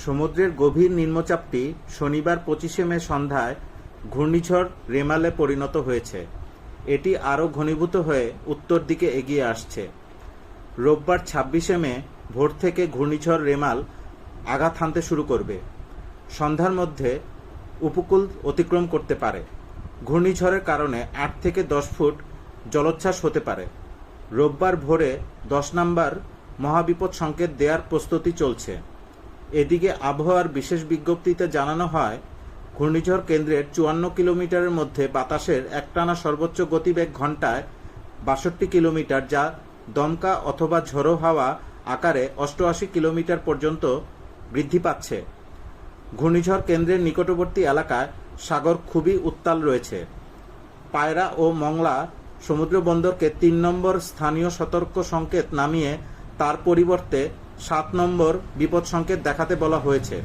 সমুদ্রের গভীর নিম্নচাপটি শনিবার 25শে মে সন্ধ্যায় ঘূর্ণিঝড় রেমালে পরিণত হয়েছে। এটি আরও ঘনীভূত হয়ে উত্তর দিকে এগিয়ে আসছে। রোববার 26শে মে ভোর থেকে ঘূর্ণিঝড় রেমাল আঘাত হানতে শুরু করবে। সন্ধ্যার মধ্যে উপকূল অতিক্রম করতে পারে। ঘূর্ণিঝড়ের কারণে 8 থেকে 10 ফুট জলোচ্ছ্বাস হতে পারে। রোববার ভোরে 10 নম্বর মহাবিপদ সংকেত দেওয়ার প্রস্তুতি চলছে। এদিকে আবহাওয়ার বিশেষ বিজ্ঞপ্তিতে জানানো হয়, ঘূর্ণিঝড় কেন্দ্রের 54 কিলোমিটারের মধ্যে বাতাসের একটানা সর্বোচ্চ গতিবেগ ঘন্টায় 62 কিলোমিটার, যা দমকা অথবা ঝোড়ো হাওয়া আকারে 88 কিলোমিটার পর্যন্ত বৃদ্ধি পাচ্ছে। ঘূর্ণিঝড় কেন্দ্রের নিকটবর্তী এলাকায় সাগর খুবই উত্তাল রয়েছে। পায়রা ও মংলা সমুদ্র বন্দরকে 3 নম্বর স্থানীয় সতর্ক সংকেত নামিয়ে তার পরিবর্তে 7 নম্বর বিপদ সংকেত দেখাতে বলা হয়েছে।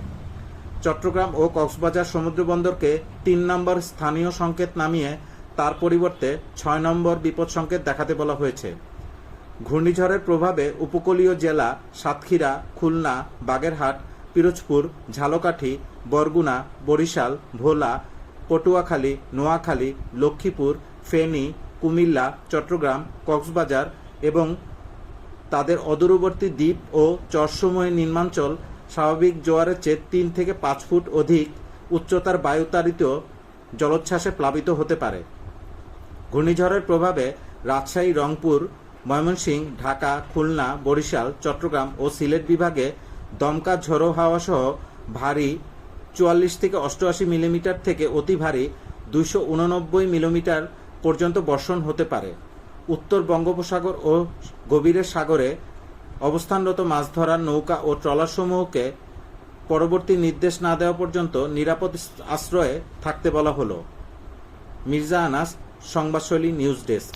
চট্টগ্রাম ও কক্সবাজার সমুদ্র বন্দরকে 3 নম্বর স্থানীয় সংকেত নামিয়ে তার পরিবর্তে 6 নম্বর বিপদ সংকেত দেখাতে বলা হয়েছে। ঘূর্ণিঝড়ের প্রভাবে উপকূলীয় জেলা সাতক্ষীরা, খুলনা, বাগেরহাট, পিরোজপুর, ঝালকাঠি, বরগুনা, বরিশাল, ভোলা, পটুয়াখালী, নোয়াখালী, লক্ষ্মীপুর, ফেনী, কুমিল্লা, চট্টগ্রাম, কক্সবাজার এবং তাদের অদূরবর্তী দ্বীপ ও চরসমূহের নিম্নাঞ্চল স্বাভাবিক জোয়ারের চেয়ে 3 থেকে 5 ফুট অধিক উচ্চতার বায়ুতাড়িত জলোচ্ছ্বাসে প্লাবিত হতে পারে। ঘূর্ণিঝড়ের প্রভাবে রাজশাহী, রংপুর, ময়মনসিংহ, ঢাকা, খুলনা, বরিশাল, চট্টগ্রাম ও সিলেট বিভাগে দমকা ঝোড়ো হাওয়া সহ ভারী 44 থেকে 88 মিলিমিটার থেকে অতি ভারী 289 মিলিমিটার পর্যন্ত বর্ষণ হতে পারে। উত্তর বঙ্গোপসাগর ও গভীরের সাগরে অবস্থানরত মাছ ধরার নৌকা ও ট্রলারসমূহকে পরবর্তী নির্দেশ না দেওয়া পর্যন্ত নিরাপদ আশ্রয়ে থাকতে বলা হলো। Mirza Anas, Sangbadshoili news desk.